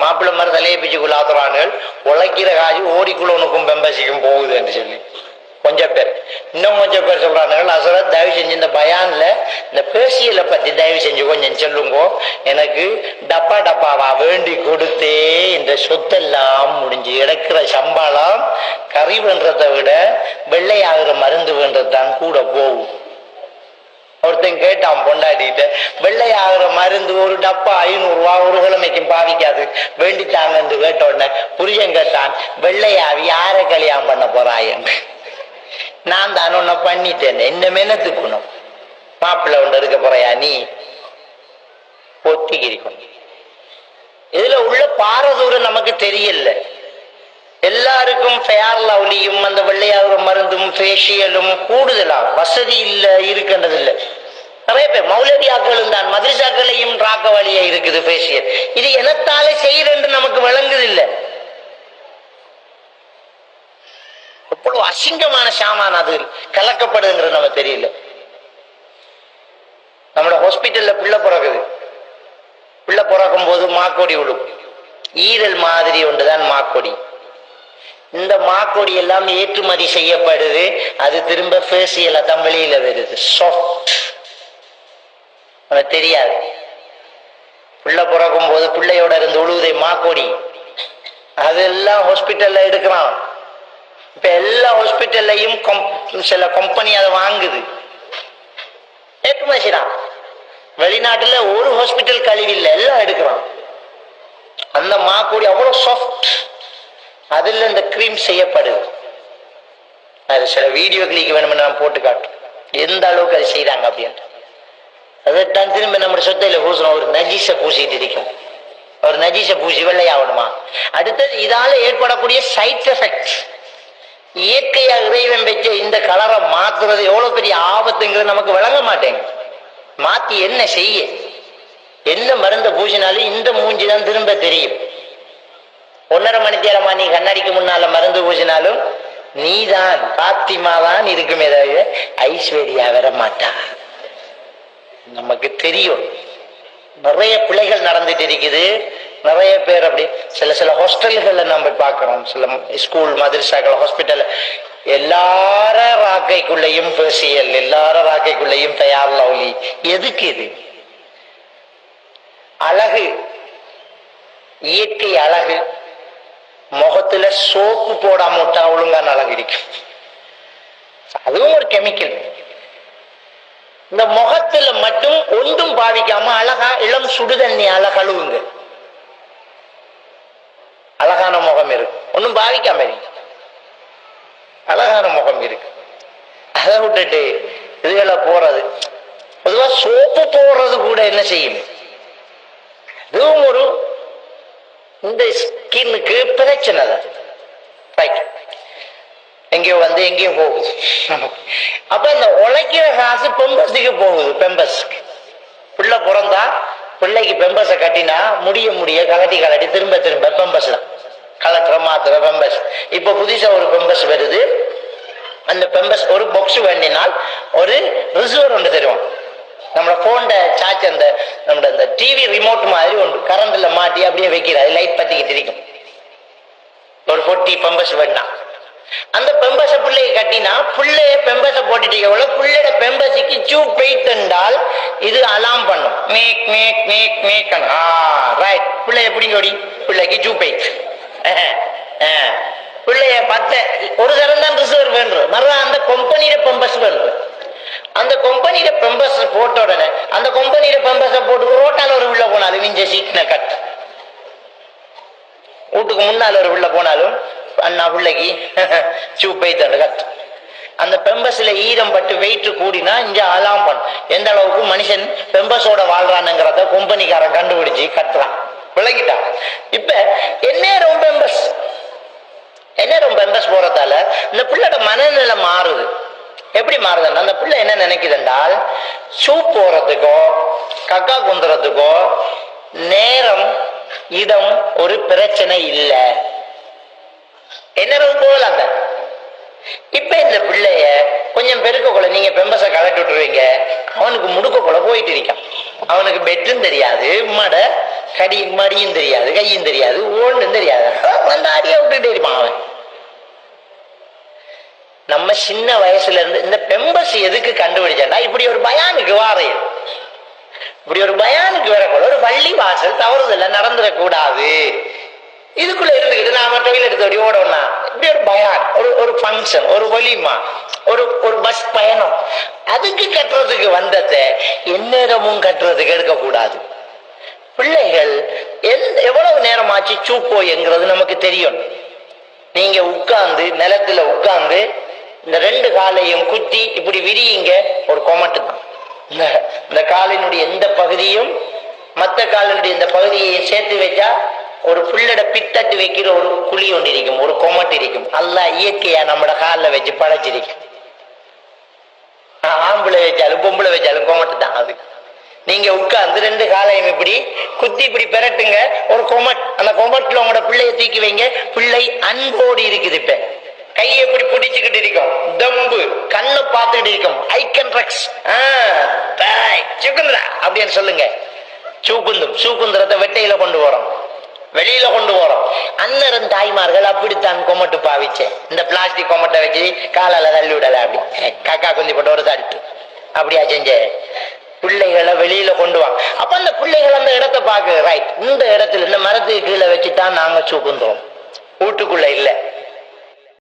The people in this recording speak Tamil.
மாப்பிள்ளை மாதிரி தலையை பிச்சுக்குள்ள ஆத்துறான்கள் உழைக்கிற காசு ஓடிக்குள்ளவனுக்கும் பெம்பசிக்கும் போகுது என்று சொல்லி கொஞ்சம் பேர். இன்னும் கொஞ்சம் பேர் சொல்றானுங்கள், அசரத் தயவு செஞ்சு இந்த பயான்ல இந்த பேசியலை பத்தி தயவு செஞ்சு கொஞ்சம் சொல்லுங்க, எனக்கு டப்பா டப்பாவா வேண்டி கொடுத்தே இந்த சொத்தெல்லாம் முடிஞ்சு எடுக்கிற சம்பளம் கறி வேண்டதை விட வெள்ளையாகிற மருந்து வேண்டதுதான் கூட போகும். ஒருத்தன் கேட்டான் பொண்டாட்டிட்டு, வெள்ளையாகிற மருந்து ஒரு டப்பா 500 ரூபா ஒரு கிழமைக்கும் பாவிக்காது வேண்டிட்டாங்க என்று கேட்ட உடனே புரியன் கேட்டான், வெள்ளையாவி யார கல்யாணம் பண்ண போறாயன்னு. நான் தான் ஒன்ன பண்ணிட்டேன், என்ன மெனத்துக்கணும், மாப்பிள்ளை ஒன்று இருக்க போறையா நீ பொத்திக்கிரிக்கணும். இதுல உள்ள பாரதூரம் நமக்கு தெரியல. எல்லாருக்கும் ஃபேர் லவ்லியும் அந்த வெள்ளையாகிற மருந்தும் ஃபேஷியலும் கூடுதலா வசதி இல்ல இருக்கின்றது இல்லை. நிறைய பேர் மௌலவியாக்களும் தான் மதுரசாக்களையும் ராக்க வழியா இருக்குது ஃபேஷியல். இது எனத்தால செய்யறேன்னு நமக்கு விளங்குது இல்லை. எவ்வளவு அசிங்கமான சாமான் அது கலக்கப்படுதுங்கிறது நம்ம தெரியல. நம்மளோட ஹாஸ்பிட்டல்ல பிள்ளை பிறகுது, பிள்ளை பிறக்கும் போது மாக்கொடி விடும், ஈரல் மாதிரி ஒன்றுதான் மாக்கொடி. இந்த மாக்கொடி எல்லாம் ஏற்றுமதி செய்யப்படுது, அது திரும்ப ஃபேஷியலா தான் வெளியில வருது, சாஃப்ட். உனக்கு தெரியாது, பிள்ளை பிறக்கும் போது பிள்ளையோட இருந்து உழுவுதே மாக்கொடி, அதெல்லாம் ஹாஸ்பிட்டல்ல எடுக்கிறான். இப்ப எல்லா ஹாஸ்பிட்டல்லையும் சில கம்பெனி அதை வாங்குது, ஏற்றுமதி செய்யறான். வெளிநாட்டுல ஒரு ஹாஸ்பிட்டல் கழிவு இல்லை, எல்லாம் எடுக்கிறான். அந்த மாக்கொடி அவ்வளவு சாஃப்ட், அதுல இந்த கிரீம் செய்யப்படுது. அது சில வீடியோ கிளிக் வேணும்னு நான் போட்டு காட்டும் எந்த அளவுக்கு அது செய்யறாங்க அப்படின்ட்டு. அதைத்தான் திரும்ப நம்ம சொத்தையில பூசணும், ஒரு நஜீச பூசிட்டு இருக்கும், ஒரு நஜீச பூசி வெள்ளையாகணுமா. அடுத்தது இதால ஏற்படக்கூடிய சைட் எஃபெக்ட், இயற்கையா இறைவன் வச்ச இந்த கலரை மாத்துறது எவ்வளவு பெரிய ஆபத்துங்கிறது நமக்கு விளங்க மாட்டேங்க. மாத்தி என்ன செய்ய, என்ன மருந்த பூசினாலும் இந்த மூஞ்சிதான் திரும்ப தெரியும். 1.5 மணி நேரமா நீ கண்ணாடிக்கு முன்னால மருந்து பூசினாலும் நீதான் பாத்திமா தான் இருக்குமே தவிர ஐஸ்வர்யா வர மாட்டா. நமக்கு தெரியும் நிறைய பிள்ளைகள் நடந்துட்டு இருக்குது. நிறைய பேர் அப்படி சில ஹாஸ்டல்கள்ல நம்ம பார்க்கிறோம், சில ஸ்கூல் மதரசாக்கள் ஹாஸ்பிட்டல், எல்லார ராக்கைக்குள்ளேயும் ஃபேஷியல், எல்லார ராக்கைக்குள்ளேயும் தயார் லவ்லி. எதுக்கு இது அழகு, இயற்கை அழகு. முகத்துல சோப்பு போடாம விட்டா ஒழுங்கான அழகு இருக்கும், அதுவும் ஒரு கெமிக்கல். இந்த முகத்துல மட்டும் ஒன்றும் பாவிக்காம அழகா இளம் சுடுதண்ணி அழகழுவுங்க, அழகான முகம் இருக்கு. ஒன்னும் பாவிக்காம இருக்கு, அழகான முகம் இருக்கு. அதை விட்டுட்டு இதுகளை போறது, பொதுவா சோப்பு போடுறது கூட என்ன செய்யும், இதுவும் ஒரு இந்த ஸ்கின்னுக்கு பிரச்சனை தான். எங்கேயோ வந்து எங்கேயோ போகுது. அப்ப இந்த உழைக்கிற காசு பெம்பஸுக்கு போகுது. பெம்பஸ்க்கு பிள்ளை பிறந்தா பிள்ளைக்கு பெம்பஸை கட்டினா முடிய கலட்டி திரும்ப பெம்பஸ் தான் கலட்டுற மாத்திர பெம்பஸ். இப்ப புதுசா ஒரு பெம்பஸ் வருது. அந்த பெம்பஸ் ஒரு பாக்ஸ் வேண்டினால் ஒரு ரிசர்வர் ஒன்று தருவான். நம்மளோட போன்ட சார்ஜ் அந்த நம்மளோட அந்த டிவி ரிமோட் மாதிரி ஒன்று கரண்ட்ல மாட்டி அப்படியே வைக்கிறாரு, லைட் பத்திக்கிட்டு இருக்கும். ஒரு 40 பெம்பஸ் வேண்டாம். அந்த பெம்பஸ பிள்ளைய கட்டினா பிள்ளைய பெம்பஸ போட்டுட்டு எவ்வளவு பிள்ளையோட பெம்பஸுக்கு சூ பெய்ட் என்றால் இது அலாம் பண்ணும், make make make make. Right, பிள்ளைய பிடிங்க ஓடி, பிள்ளைக்கு சூ பெய்ட். பிள்ளைய ஒரு தரம் தான் ரிசர்வ் வேண்டும், மறுபடியும் அந்த கம்பெனியில பெம்பஸ் வேண்டும். அந்த கம்பெனியில பெம்பஸ் போட்ட உடனே அந்த கம்பெனியில பெம்பஸ போட்டு ரோட்டால ஒரு உள்ள போனாலும் இஞ்ச சீக்கின கட், வீட்டுக்கு முன்னால ஒரு உள்ள போனாலும் அண்ணா பிள்ளைக்கு சூப்பை தண்டு கத்து. அந்த பெம்பஸ்ல ஈரம் பட்டு வெயிட் கூடினா இங்க அலாம் பண்ணும். எந்த அளவுக்கு மனுஷன் பெம்பஸோட வாழ்றானுங்கிறத கம்பெனிக்காரன் கண்டுபிடிச்சு கட்டுறான், விளங்கிட்டான். இப்ப எந்நேரம் பெம்பஸ் போறதால இந்த பிள்ளையோட மனநிலை மாறுது. எப்படி மாறுதுன்னா, அந்த பிள்ளை என்ன நினைக்குதுன்றால் சூப் போறதுக்கோ கக்கா குந்துறதுக்கோ நேரம் இடம் ஒரு பிரச்சனை இல்லை, என்ன போகலாங்க. இப்ப இந்த பிள்ளைய கொஞ்சம் பெருக்க கொள்ள நீங்க பெம்பஸ கலட்டி விட்டுருவீங்க, அவனுக்கு முடுக்க கொள்ள போயிட்டு இருக்கான். அவனுக்கு பெட்டும் தெரியாது, உம்மட கடி மடியும் தெரியாது, கையும் தெரியாது, ஒன்றும் தெரியாது. வந்து அடிய விட்டுட்டே இருப்பான் அவன். நம்ம சின்ன வயசுல இருந்து இந்த பெம்பஸ் எதுக்கு கண்டுபிடிச்சா, இப்படி ஒரு பயானுக்கு வாரையும், இப்படி ஒரு பயானுக்கு வரக்கூட ஒரு பள்ளி வாசல் தவறுதல்ல நடந்துடக்கூடாது. இதுக்குள்ள இருந்துக்கிட்டு நாம டொய்லெட் தோடி ஓடணும்னா இப்படி ஒரு பயான், ஒரு ஃபங்க்ஷன், ஒரு வலிமா, ஒரு பஸ் பயணம், அதுக்கு கட்டுறதுக்கு வந்ததை எந்நேரமும் கட்டுறதுக்கு எடுக்கக்கூடாது. பிள்ளைகள் எவ்வளவு நேரமாச்சு சூப்போங்கிறது நமக்கு தெரியும். நீங்க உட்கார்ந்து நிலத்துல உட்கார்ந்து இந்த 2 காலையும் குத்தி இப்படி விரியுங்க, ஒரு கொமட்டு தான். இந்த காலினுடைய எந்த பகுதியும் மற்ற காலினுடைய இந்த பகுதியையும் சேர்த்து வச்சா ஒரு புள்ளட பித்தட்டு வைக்கிற ஒரு குழி ஒன்று இருக்கும், ஒரு கொமட்டு இருக்கும். அல்லாஹ் இயற்கையா நம்மளோட காலில் வச்சு படைச்சிருக்கு. ஆம்பளை வச்சாலும் பொம்பளை வச்சாலும் கொமட்டு தான் அது. நீங்க உட்கார்ந்து 2 காலையும் இப்படி குத்தி இப்படி பெரட்டுங்க, ஒரு கொமட். அந்த கொமட்டுல உங்களோட பிள்ளைய தூக்கி வைங்க, பிள்ளை அன்போடு இருக்குது. இப்ப கையை எப்படி பிடிச்சுக்கிட்டு இருக்கும், தம்பு கண்ணு பார்த்துக்கிட்டு இருக்கும், ஐக்கன்ட்ரக்ஸ் சுகுந்தரா அப்படின்னு சொல்லுங்க. சூக்குந்திரத்தை வெட்டையில கொண்டு போறோம், வெளியில கொண்டு போறோம். அண்ணன் தாய்மார்கள் அப்படித்தான் கொமட்டு பாவிச்சேன். இந்த பிளாஸ்டிக் கொமட்டை வச்சு காலால தள்ளி விடல, அப்படி காக்கா குந்தி போட்டு ஒரு தட்டு அப்படியா செஞ்ச. பிள்ளைகளை வெளியில கொண்டு வாங்க. அப்ப அந்த பிள்ளைகள் அந்த இடத்தை பார்க்க, ரைட், இந்த இடத்துல இந்த மரத்துக்கு கீழே வச்சுதான் நாங்க சூக்குந்தோம், வீட்டுக்குள்ள இல்ல.